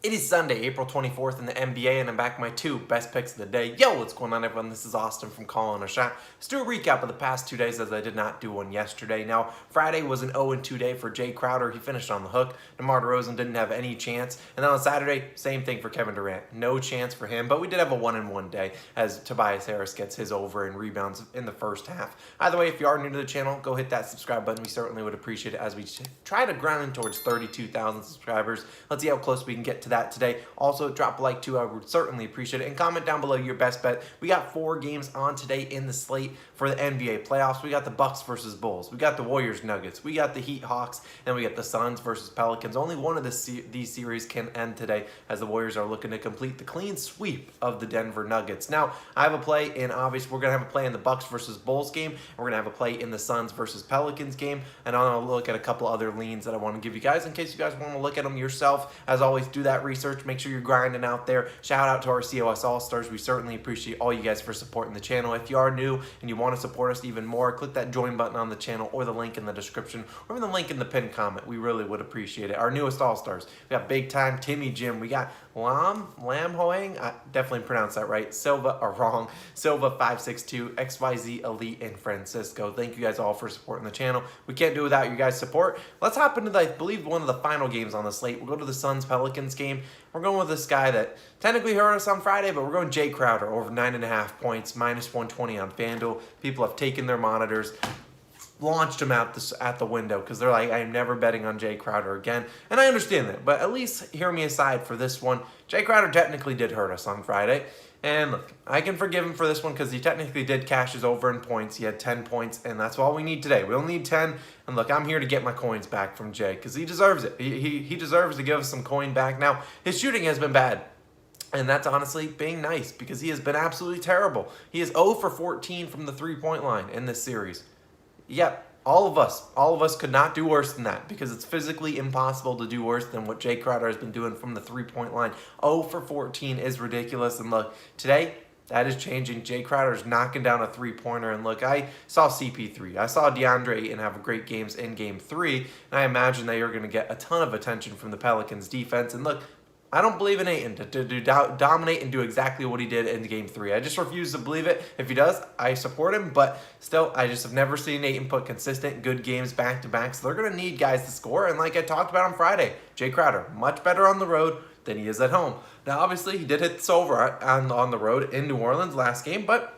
It is Sunday, April 24th in the NBA, and I'm back with my two best picks of the day. Yo, what's going on, everyone? This is Austin from Calling a Shot. Let's do a recap of the past 2 days, as I did not do one yesterday. Now, Friday was an 0-2 day for Jae Crowder. He finished on the hook. DeMar DeRozan didn't have any chance. And then on Saturday, same thing for Kevin Durant. No chance for him, but we did have a 1-1 day as Tobias Harris gets his over and rebounds in the first half. Either way, if you are new to the channel, go hit that subscribe button. We certainly would appreciate it as we try to grind towards 32,000 subscribers. Let's see how close we can get to that today. Also, drop a like too, I would certainly appreciate it. And comment down below your best bet. We got 4 games on today in the slate for the NBA playoffs. We got the Bucks versus Bulls. We got the Warriors Nuggets. We got the Heat Hawks. And we got the Suns versus Pelicans. Only one of these series can end today as the Warriors are looking to complete the clean sweep of the Denver Nuggets. Now, I have a play in, obviously, we're going to have a play in the Bucks versus Bulls game. And we're going to have a play in the Suns versus Pelicans game. And I'll look at a couple other leans that I want to give you guys in case you guys want to look at them yourself. As always, do that research. Make sure you're grinding out there. Shout out to our COS All-Stars. We certainly appreciate all you guys for supporting the channel. If you are new and you want to support us even more, click that join button on the channel or the link in the description or even the link in the pinned comment. We really would appreciate it. Our newest All-Stars. We got Big Time Timmy Jim. We got Lam Hoang. I definitely pronounced that right. Silva 562, XYZ Elite, and Francisco. Thank you guys all for supporting the channel. We can't do it without you guys' support. Let's hop into, I believe, one of the final games on the slate. We'll go to the Suns-Pelicans game. We're going with this guy that technically hurt us on Friday, but we're going Jae Crowder over 9.5 points, minus 120 on FanDuel. People have taken their monitors, launched him out at the window because they're like, I'm never betting on Jae Crowder again. And I understand that, but at least hear me aside for this one. Jae Crowder technically did hurt us on Friday. And look, I can forgive him for this one because he technically did cash his over in points. He had 10 points, and that's all we need today. We only need 10. And look, I'm here to get my coins back from Jae because he deserves it. He deserves to give us some coin back. Now, his shooting has been bad. And that's honestly being nice because he has been absolutely terrible. He is 0 for 14 from the three-point line in this series. Yep. All of us could not do worse than that because it's physically impossible to do worse than what Jae Crowder has been doing from the three-point line. 0 for 14 is ridiculous. And look, today, that is changing. Jae Crowder is knocking down a three-pointer. And look, I saw CP3. I saw DeAndre Ayton have great games in Game 3. And I imagine they are going to get a ton of attention from the Pelicans defense. And look, I don't believe in Ayton to dominate and do exactly what he did in Game 3. I just refuse to believe it. If he does, I support him. But still, I just have never seen Ayton put consistent, good games back-to-back. So they're going to need guys to score. And like I talked about on Friday, Jae Crowder, much better on the road than he is at home. Now, obviously, he did hit this over on the road in New Orleans last game. But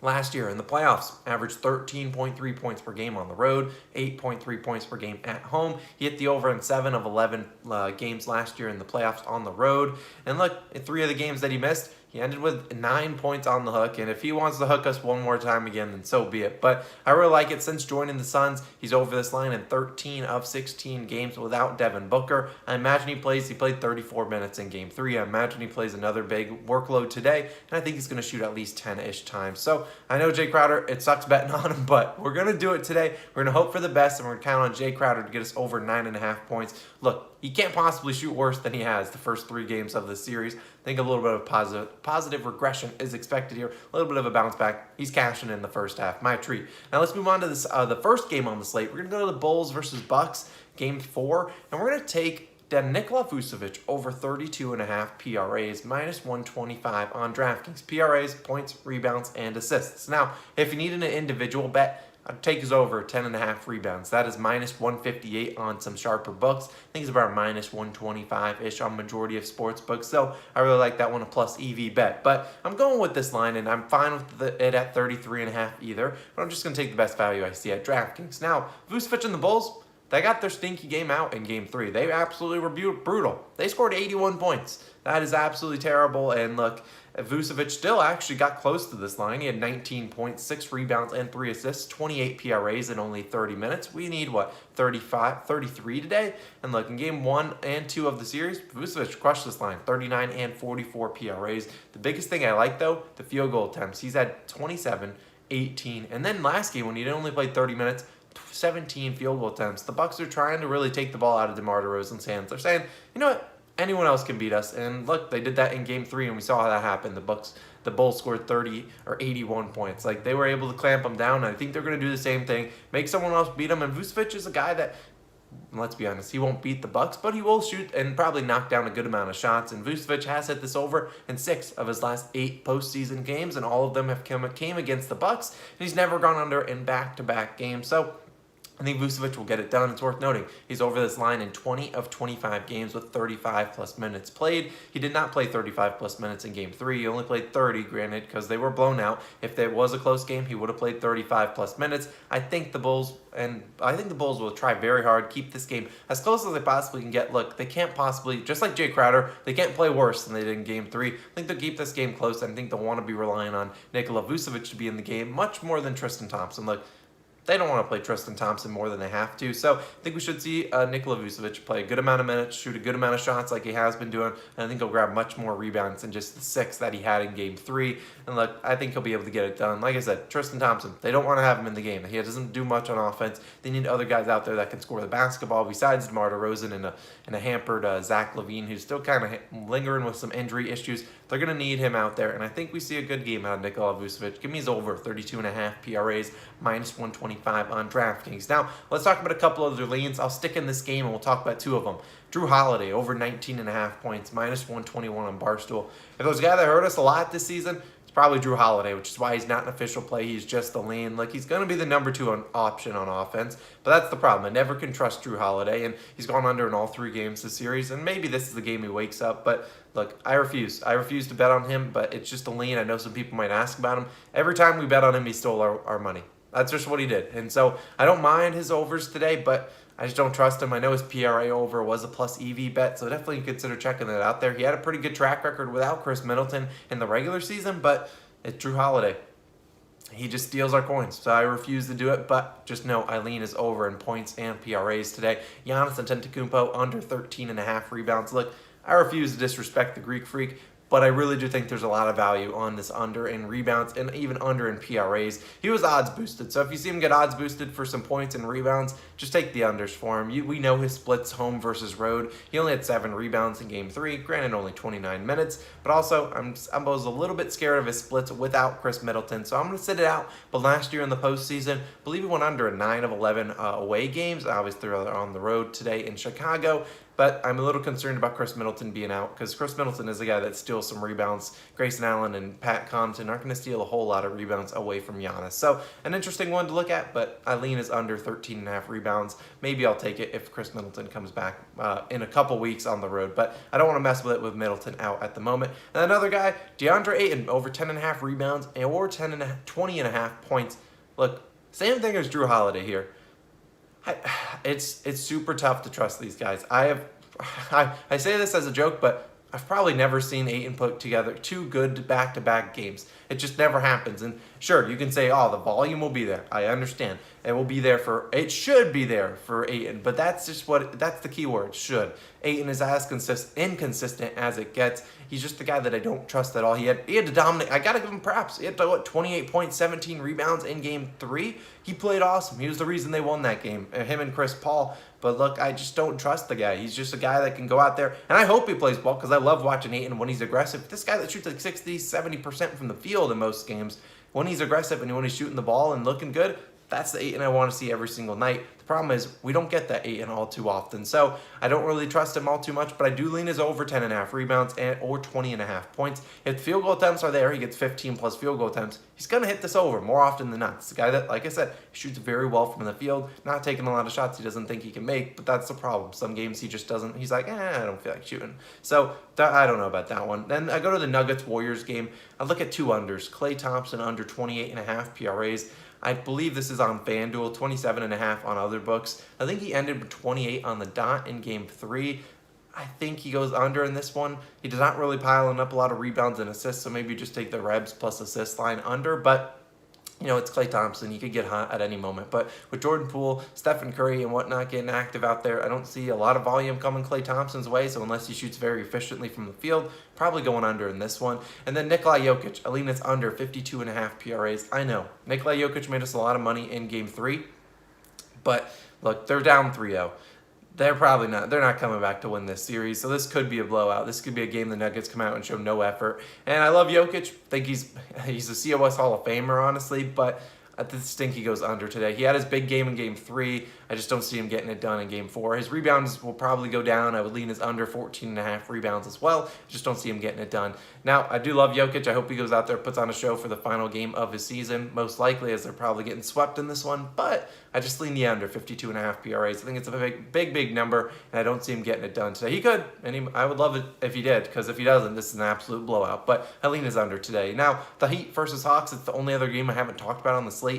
last year in the playoffs, averaged 13.3 points per game on the road, 8.3 points per game at home. He hit the over in 7 of 11 games last year in the playoffs on the road. And look, in 3 of the games that he missed, he ended with 9 points on the hook, and if he wants to hook us one more time again, then so be it. But I really like it. Since joining the Suns, he's over this line in 13 of 16 games without Devin Booker. I imagine he played 34 minutes in Game 3. I imagine he plays another big workload today, and I think he's going to shoot at least 10-ish times. So I know Jae Crowder, it sucks betting on him, but we're going to do it today. We're going to hope for the best, and we're going to count on Jae Crowder to get us over 9.5 points. Look, he can't possibly shoot worse than he has the first 3 games of this series. I think a little bit of positive regression is expected here. A little bit of a bounce back. He's cashing in the first half. My treat. Now let's move on to this the first game on the slate. We're going to go to the Bulls versus Bucks, Game 4. And we're going to take Nikola Vucevic over 32.5 PRAs, minus 125 on DraftKings. PRAs, points, rebounds, and assists. Now, if you need an individual bet, I'd take his over 10.5 rebounds. That is minus 158 on some sharper books. I think it's about minus 125-ish on majority of sports books. So I really like that one, a plus EV bet. But I'm going with this line, and I'm fine with it at 33.5 either. But I'm just going to take the best value I see at DraftKings. Now, Vucevic and the Bulls, they got their stinky game out in Game 3. They absolutely were brutal. They scored 81 points. That is absolutely terrible. And look, Vucevic still actually got close to this line. He had 19 points, 6 rebounds, and 3 assists, 28 PRAs in only 30 minutes. We need, 33 today? And look, in Game 1 and 2 of the series, Vucevic crushed this line, 39 and 44 PRAs. The biggest thing I like, though, the field goal attempts. He's had 27, 18, and then last game when he only played 30 minutes, 17 field goal attempts. The Bucks are trying to really take the ball out of DeMar DeRozan's hands. They're saying, you know what? Anyone else can beat us. And look, they did that in Game 3, and we saw how that happened. The Bulls scored 30 or 81 points. Like, they were able to clamp them down, and I think they're going to do the same thing, make someone else beat them. And Vucevic is a guy that let's be honest, he won't beat the Bucks, but he will shoot and probably knock down a good amount of shots. And Vucevic has hit this over in 6 of his last 8 postseason games, and all of them have came against the Bucks. And he's never gone under in back-to-back games. So I think Vucevic will get it done. It's worth noting he's over this line in 20 of 25 games with 35-plus minutes played. He did not play 35-plus minutes in Game 3. He only played 30, granted, because they were blown out. If there was a close game, he would have played 35-plus minutes. I think the Bulls will try very hard, keep this game as close as they possibly can get. Look, they can't possibly, just like Jae Crowder, they can't play worse than they did in Game 3. I think they'll keep this game close, and I think they'll want to be relying on Nikola Vucevic to be in the game much more than Tristan Thompson. Look, they don't want to play Tristan Thompson more than they have to. So I think we should see Nikola Vucevic play a good amount of minutes, shoot a good amount of shots like he has been doing, and I think he'll grab much more rebounds than just the 6 that he had in Game 3. And look, I think he'll be able to get it done. Like I said, Tristan Thompson, they don't want to have him in the game. He doesn't do much on offense. They need other guys out there that can score the basketball besides DeMar DeRozan and a hampered Zach LaVine, who's still kind of lingering with some injury issues. They're going to need him out there, and I think we see a good game out of Nikola Vucevic. Give me his over 32.5 PRAs, minus 125 on DraftKings. Now, let's talk about a couple other leans. I'll stick in this game, and we'll talk about 2 of them. Drew Holiday, over 19.5 points, minus 121 on Barstool. If there's a guy that hurt us a lot this season, it's probably Drew Holiday, which is why he's not an official play. He's just a lean. Like, he's going to be the number 2 option on offense, but that's the problem. I never can trust Drew Holiday, and he's gone under in all 3 games this series, and maybe this is the game he wakes up, but look, I refuse. I refuse to bet on him, but it's just a lean. I know some people might ask about him. Every time we bet on him, he stole our money. That's just what he did. And so I don't mind his overs today, but I just don't trust him. I know his PRA over was a plus EV bet, so definitely consider checking that out there. He had a pretty good track record without Chris Middleton in the regular season, but it's Drew Holiday. He just steals our coins, so I refuse to do it, but just know Eileen is over in points and PRAs today. Giannis Antetokounmpo under 13.5 rebounds. Look, I refuse to disrespect the Greek Freak, but I really do think there's a lot of value on this under in rebounds and even under in PRAs. He was odds boosted, so if you see him get odds boosted for some points and rebounds, just take the unders for him. We know his splits home versus road. He only had 7 rebounds in Game 3, granted only 29 minutes, but also I'm a little bit scared of his splits without Chris Middleton, so I'm going to sit it out. But last year in the postseason, I believe he went under in 9 of 11 away games. Obviously, they're on the road today in Chicago. But I'm a little concerned about Chris Middleton being out because Chris Middleton is a guy that steals some rebounds. Grayson Allen and Pat Connaughton aren't going to steal a whole lot of rebounds away from Giannis. So an interesting one to look at, but Eileen is under 13.5 rebounds. Maybe I'll take it if Chris Middleton comes back in a couple weeks on the road, but I don't want to mess with it with Middleton out at the moment. And another guy, DeAndre Ayton, over 10.5 rebounds or 20.5 points. Look, same thing as Drew Holiday here. It's super tough to trust these guys. I say this as a joke, but I've probably never seen Ayton put together 2 good back-to-back games. It just never happens. And sure, you can say, oh, the volume will be there. I understand. It should be there for Ayton, but that's the key word, should. Ayton is as inconsistent as it gets. He's just the guy that I don't trust at all. He had to dominate. I got to give him props. He had 28 points, 17 rebounds in Game 3. He played awesome. He was the reason they won that game, him and Chris Paul. But look, I just don't trust the guy. He's just a guy that can go out there, and I hope he plays ball because I love watching Ayton when he's aggressive. This guy that shoots like 60, 70% from the field in most games, when he's aggressive and when he's shooting the ball and looking good, that's the Ayton I want to see every single night. The problem is we don't get that Ayton all too often, so I don't really trust him all too much, but I do lean his over 10.5 rebounds or 20.5 points. If the field goal attempts are there, he gets 15 plus field goal attempts, he's going to hit this over more often than not. It's a guy that, like I said, shoots very well from the field, not taking a lot of shots he doesn't think he can make, but that's the problem. Some games he just doesn't, he's like, I don't feel like shooting. So I don't know about that one. Then I go to the Nuggets-Warriors game. I look at 2 unders. Klay Thompson under 28.5 PRAs. I believe this is on FanDuel, 27.5 on other books. I think he ended with 28 on the dot in Game 3. I think he goes under in this one. He does not really piling up a lot of rebounds and assists, so maybe just take the Rebs plus assist line under. But you know, it's Klay Thompson. He could get hot at any moment. But with Jordan Poole, Stephen Curry, and whatnot getting active out there, I don't see a lot of volume coming Klay Thompson's way. So unless he shoots very efficiently from the field, probably going under in this one. And then Nikola Jokic, Alina's under 52.5 PRAs. I know. Nikola Jokic made us a lot of money in Game 3. But look, they're down 3-0. They're not coming back to win this series, so this could be a blowout. This could be a game the Nuggets come out and show no effort. And I love Jokic. Think he's a COS Hall of Famer, honestly, but I just think he goes under today. He had his big game in Game 3. I just don't see him getting it done in Game 4. His rebounds will probably go down. I would lean his under 14.5 rebounds as well. I just don't see him getting it done. Now, I do love Jokic. I hope he goes out there, puts on a show for the final game of his season, most likely, as they're probably getting swept in this one. But I just lean the under 52.5 PRAs. I think it's a big number, and I don't see him getting it done today. He could, and I would love it if he did, because if he doesn't, this is an absolute blowout. But I lean his under today. Now, the Heat versus Hawks, it's the only other game I haven't talked about on the slate.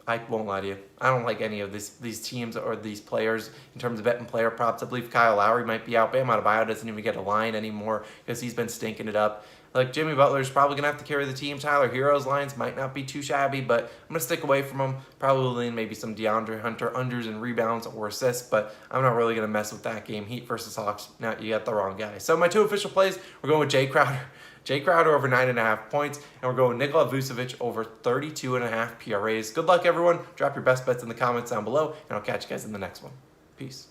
I won't lie to you. I don't like any of these teams or these players in terms of betting player props. I believe Kyle Lowry might be out. Bam Adebayo doesn't even get a line anymore because he's been stinking it up. Like, Jimmy Butler's probably going to have to carry the team. Tyler Hero's lines might not be too shabby, but I'm going to stick away from him. Probably lean maybe some DeAndre Hunter unders and rebounds or assists, but I'm not really going to mess with that game. Heat versus Hawks. Now, you got the wrong guy. So my 2 official plays, we're going with Jae Crowder. Jae Crowder over 9.5 points, and we're going Nikola Vucevic over 32.5 PRAs. Good luck, everyone. Drop your best bets in the comments down below, and I'll catch you guys in the next one. Peace.